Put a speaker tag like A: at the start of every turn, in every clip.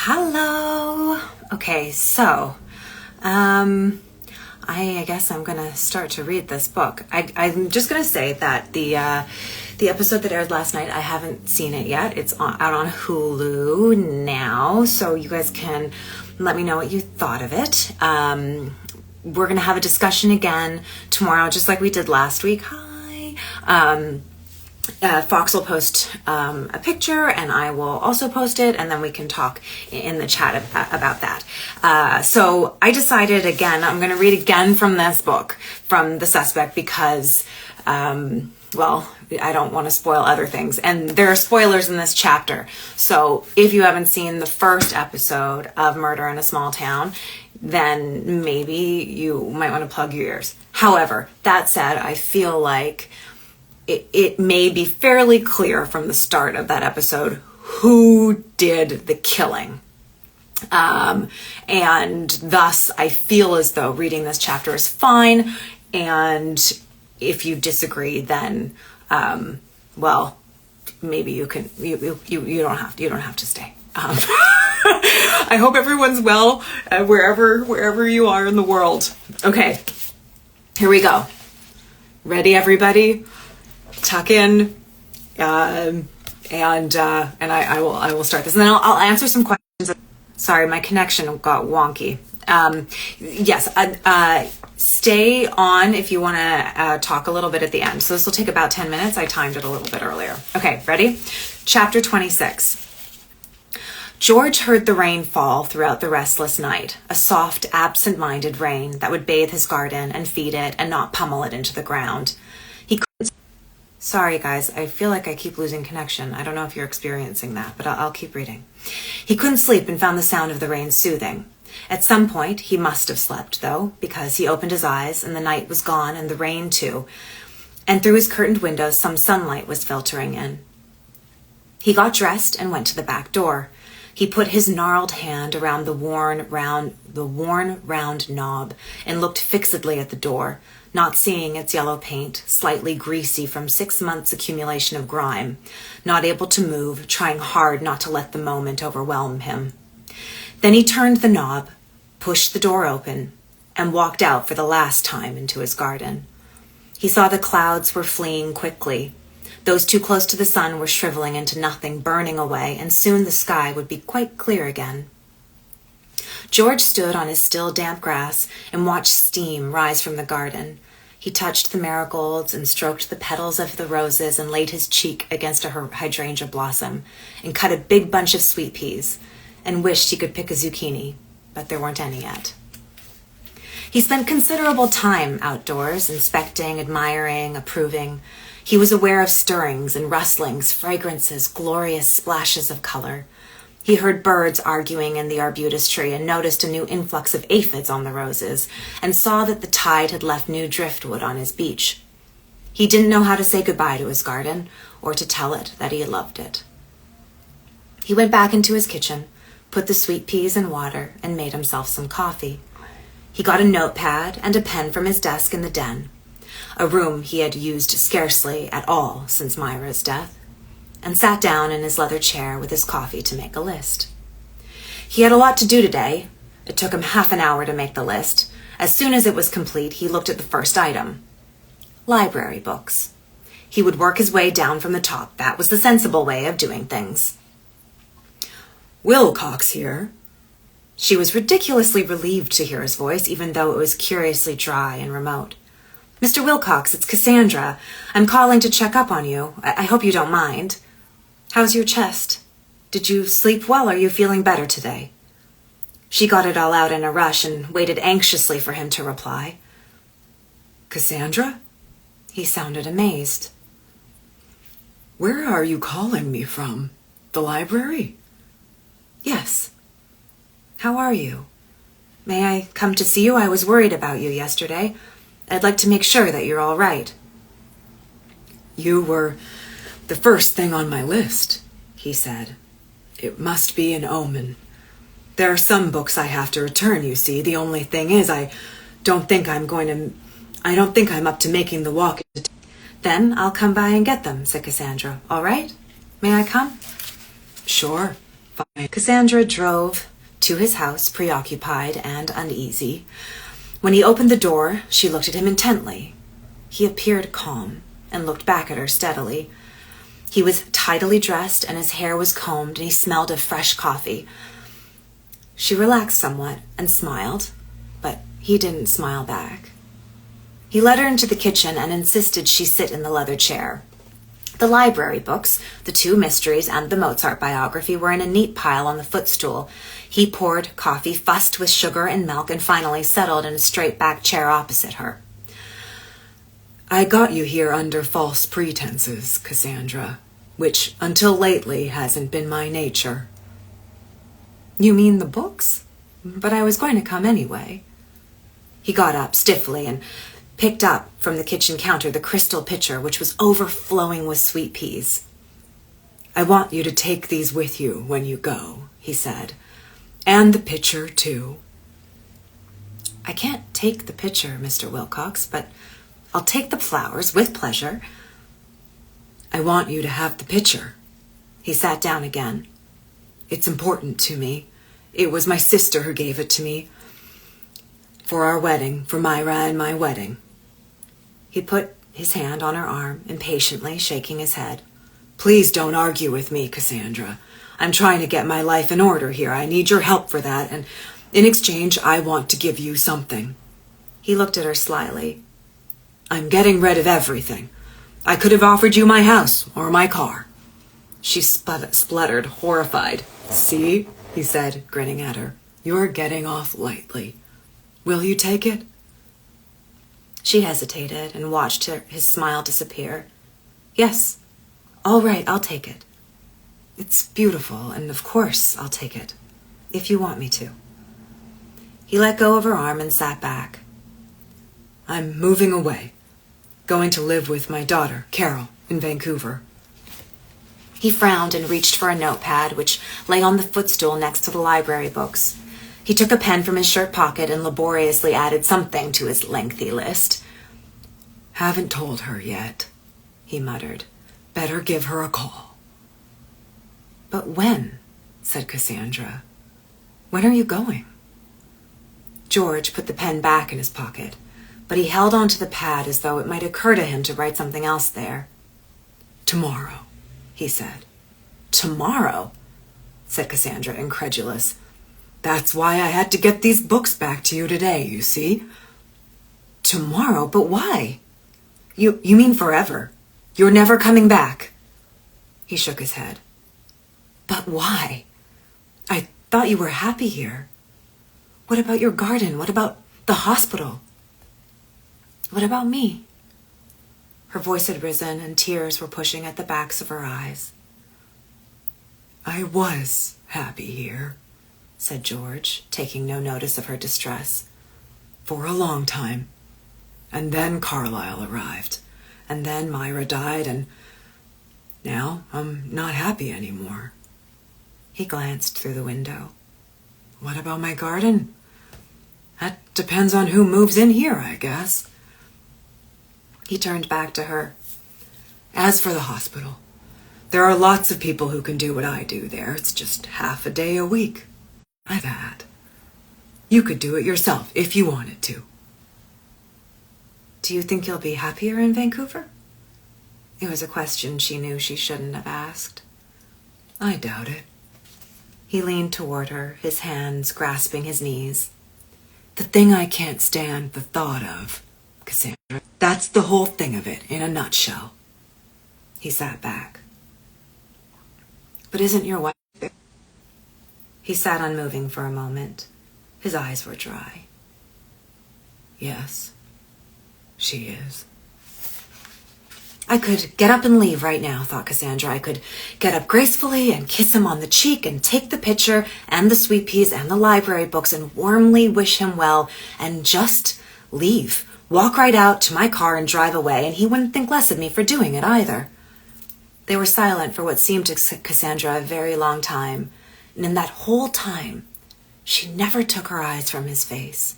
A: Hello. Okay, so I guess I'm gonna start to read this book. I'm just gonna say that the episode that aired last night, I haven't seen it yet. It's out on Hulu now, so you guys can let me know what you thought of it. We're gonna have a discussion again tomorrow, just like we did last week. Hi. Fox will post a picture and I will also post it, and then we can talk in the chat about that. So I decided again, I'm going to read again from this book, from The Suspect, because, well, I don't want to spoil other things. And there are spoilers in this chapter. So if you haven't seen the first episode of Murder in a Small Town, then maybe you might want to plug your ears. However, that said, I feel like it may be fairly clear from the start of that episode who did the killing. And thus I feel as though reading this chapter is fine. And if you disagree, then, well, maybe you can, you don't have to stay. I hope everyone's well, wherever you are in the world. Okay, here we go. Ready, everybody? Tuck in, and I will start this, and then I'll answer some questions. Sorry, my connection got wonky. Yes, stay on if you want to talk a little bit at the end. So this will take about 10 minutes. I timed it a little bit earlier. Okay, ready? Chapter 26. George heard the rain fall throughout the restless night, a soft, absent-minded rain that would bathe his garden and feed it and not pummel it into the ground. Sorry, guys, I feel like I keep losing connection. I don't know if you're experiencing that, but I'll keep reading. He couldn't sleep and found the sound of the rain soothing. At some point, he must have slept, though, because he opened his eyes and the night was gone and the rain, too. And through his curtained windows, some sunlight was filtering in. He got dressed and went to the back door. He put his gnarled hand around the worn, round knob and looked fixedly at the door, not seeing its yellow paint, slightly greasy from 6 months' accumulation of grime, not able to move, trying hard not to let the moment overwhelm him. Then he turned the knob, pushed the door open, and walked out for the last time into his garden. He saw the clouds were fleeing quickly. Those too close to the sun were shriveling into nothing, burning away, and soon the sky would be quite clear again. George stood on his still damp grass and watched steam rise from the garden. He touched the marigolds and stroked the petals of the roses and laid his cheek against a hydrangea blossom and cut a big bunch of sweet peas and wished he could pick a zucchini, but there weren't any yet. He spent considerable time outdoors, inspecting, admiring, approving. He was aware of stirrings and rustlings, fragrances, glorious splashes of color. He heard birds arguing in the arbutus tree and noticed a new influx of aphids on the roses and saw that the tide had left new driftwood on his beach. He didn't know how to say goodbye to his garden or to tell it that he loved it. He went back into his kitchen, put the sweet peas in water, and made himself some coffee. He got a notepad and a pen from his desk in the den, a room he had used scarcely at all since Myra's death, and sat down in his leather chair with his coffee to make a list. He had a lot to do today. It took him half an hour to make the list. As soon as it was complete, he looked at the first item. Library books. He would work his way down from the top. That was the sensible way of doing things. Wilcox here. She was ridiculously relieved to hear his voice, even though it was curiously dry and remote. Mr. Wilcox, it's Cassandra. I'm calling to check up on you. I hope you don't mind. How's your chest? Did you sleep well? Are you feeling better today? She got it all out in a rush and waited anxiously for him to reply. Cassandra? He sounded amazed. Where are you calling me from? The library? Yes. How are you? May I come to see you? I was worried about you yesterday. I'd like to make sure that you're all right. You were the first thing on my list, he said. It must be an omen. There are some books I have to return, you see. The only thing is, I don't think I'm up to making the walk. Then I'll come by and get them, said Cassandra. All right? May I come? Sure. Cassandra drove to his house, preoccupied and uneasy. When he opened the door, she looked at him intently. He appeared calm and looked back at her steadily. He was tidily dressed and his hair was combed and he smelled of fresh coffee. She relaxed somewhat and smiled, but he didn't smile back. He led her into the kitchen and insisted she sit in the leather chair. The library books, the 2 mysteries, and the Mozart biography were in a neat pile on the footstool. He poured coffee, fussed with sugar and milk, and finally settled in a straight-back chair opposite her.
B: I got you here under false pretenses, Cassandra, which until lately hasn't been my nature.
A: You mean the books? But I was going to come anyway. He got up stiffly and picked up from the kitchen counter the crystal pitcher, which was overflowing with sweet peas.
B: I want you to take these with you when you go, he said. And the pitcher, too.
A: I can't take the pitcher, Mr. Wilcox, but I'll take the flowers with pleasure.
B: I want you to have the pitcher.
A: He sat down again.
B: It's important to me. It was my sister who gave it to me. For our wedding, for Myra and my wedding.
A: He put his hand on her arm, impatiently shaking his head.
B: Please don't argue with me, Cassandra. I'm trying to get my life in order here. I need your help for that, and in exchange, I want to give you something.
A: He looked at her slyly.
B: I'm getting rid of everything. I could have offered you my house or my car.
A: She spluttered, horrified.
B: See, he said, grinning at her. You're getting off lightly. Will you take it?
A: She hesitated and watched his smile disappear. Yes, all right, I'll take it. It's beautiful, and of course I'll take it, if you want me to. He let go of her arm and sat back.
B: I'm moving away, going to live with my daughter, Carol, in Vancouver.
A: He frowned and reached for a notepad, which lay on the footstool next to the library books. He took a pen from his shirt pocket and laboriously added something to his lengthy list.
B: Haven't told her yet, he muttered. Better give her a call.
A: But when? Said Cassandra. When are you going? George put the pen back in his pocket, but he held onto the pad as though it might occur to him to write something else there.
B: Tomorrow, he said.
A: Tomorrow? Said Cassandra, incredulous.
B: That's why I had to get these books back to you today, you see.
A: Tomorrow? But why? You mean forever? You're never coming back? He shook his head. But why? I thought you were happy here. What about your garden? What about the hospital? What about me? Her voice had risen and tears were pushing at the backs of her eyes.
B: I was happy here,
A: said George, taking no notice of her distress.
B: For a long time. And then Carlisle arrived. And then Myra died, and now I'm not happy anymore.
A: He glanced through the window.
B: What about my garden? That depends on who moves in here, I guess.
A: He turned back to her.
B: As for the hospital, there are lots of people who can do what I do there. It's just half a day a week. Like that. You could do it yourself if you wanted to.
A: Do you think you'll be happier in Vancouver? It was a question she knew she shouldn't have asked.
B: I doubt it.
A: He leaned toward her, his hands grasping his knees.
B: The thing I can't stand the thought of, Cassandra, that's the whole thing of it, in a nutshell.
A: He sat back. But isn't your wife there? He sat unmoving for a moment. His eyes were dry.
B: Yes, she is.
A: I could get up and leave right now, thought Cassandra. I could get up gracefully and kiss him on the cheek and take the pitcher and the sweet peas and the library books and warmly wish him well and just leave. Walk right out to my car and drive away, and he wouldn't think less of me for doing it either. They were silent for what seemed to Cassandra a very long time, and in that whole time, she never took her eyes from his face.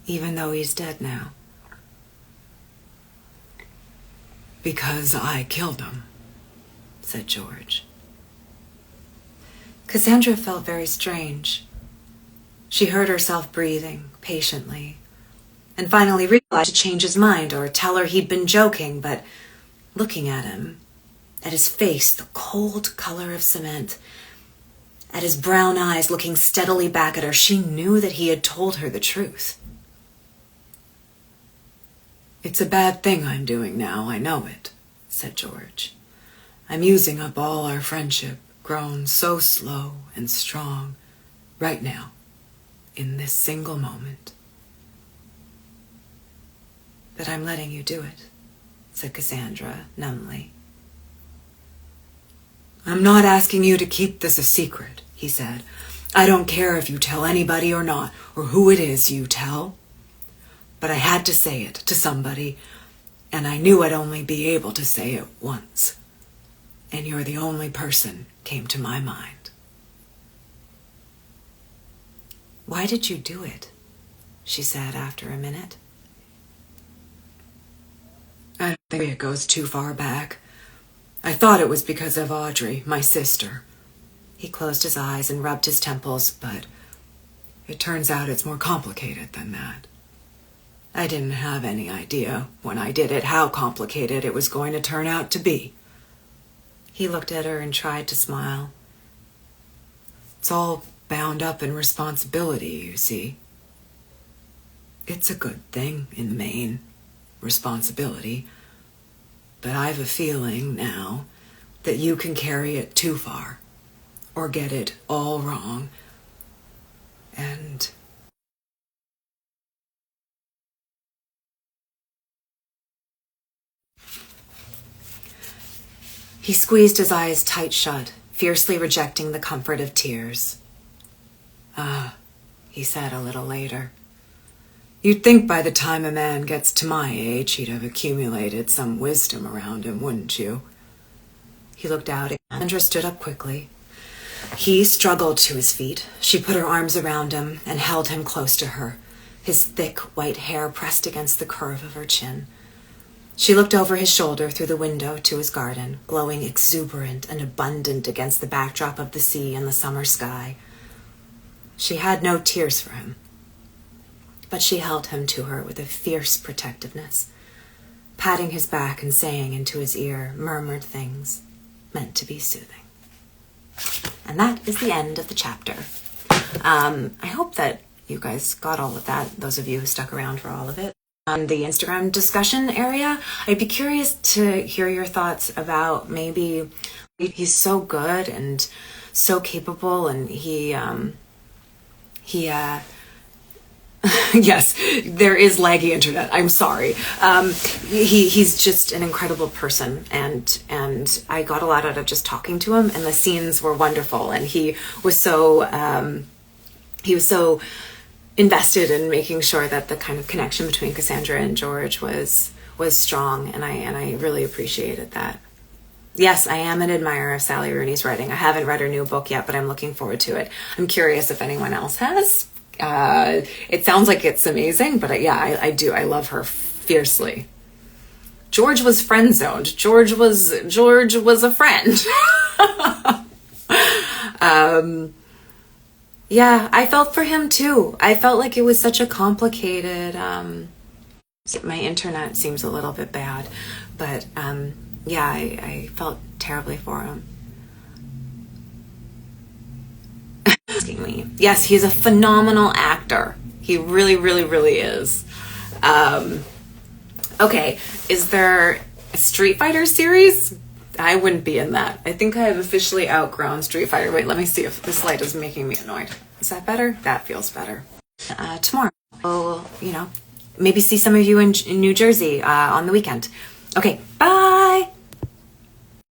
A: Even though he's dead now.
B: Because I killed him, said George.
A: Cassandra felt very strange. She heard herself breathing patiently, and finally realized to change his mind or tell her he'd been joking, but looking at him, at his face, the cold color of cement, at his brown eyes looking steadily back at her, she knew that he had told her the truth.
B: "It's a bad thing I'm doing now, I know it," said George. "I'm using up all our friendship, grown so slow and strong, right now, in this single moment."
A: "But I'm letting you do it," said Cassandra numbly.
B: "I'm not asking you to keep this a secret," he said. "I don't care if you tell anybody or not, or who it is you tell. But I had to say it to somebody, and I knew I'd only be able to say it once. And you're the only person came to my mind."
A: "Why did you do it?" she said after a minute.
B: "I don't think it goes too far back. I thought it was because of Audrey, my sister." He closed his eyes and rubbed his temples, but it turns out it's more complicated than that. I didn't have any idea when I did it how complicated it was going to turn out to be.
A: He looked at her and tried to smile.
B: "It's all bound up in responsibility, you see. It's a good thing in the main, responsibility. But I've a feeling now that you can carry it too far, or get it all wrong. And
A: he squeezed his eyes tight shut, fiercely rejecting the comfort of tears.
B: "Ah," he said a little later. "You'd think by the time a man gets to my age he'd have accumulated some wisdom around him, wouldn't you?"
A: He looked out. Cassandra stood up quickly. He struggled to his feet. She put her arms around him and held him close to her, his thick white hair pressed against the curve of her chin. She looked over his shoulder through the window to his garden, glowing exuberant and abundant against the backdrop of the sea and the summer sky. She had no tears for him, but she held him to her with a fierce protectiveness, patting his back and saying into his ear murmured things meant to be soothing. And that is the end of the chapter. I hope that you guys got all of that, those of you who stuck around for all of it. On the Instagram discussion area, I'd be curious to hear your thoughts about maybe he's so good and so capable, and he yes, there is laggy internet. I'm sorry. He's just an incredible person, and I got a lot out of just talking to him, and the scenes were wonderful, and he was so invested in making sure that the kind of connection between Cassandra and George was strong, and I really appreciated that. Yes, I am an admirer of Sally Rooney's writing. I haven't read her new book yet, but I'm looking forward to it. I'm curious if anyone else has. It sounds like it's amazing, but yeah, I do. I love her fiercely. George was friend zoned. George was a friend. Yeah, I felt for him too. I felt like it was such a complicated, my internet seems a little bit bad, but, yeah, I felt terribly for him. Asking me. Yes, he's a phenomenal actor. He really, really, really is. Okay, is there a Street Fighter series? I wouldn't be in that. I think I have officially outgrown Street Fighter. Wait, let me see if this light is making me annoyed. Is that better? That feels better. Tomorrow, we'll, maybe see some of you in New Jersey on the weekend. Okay, bye!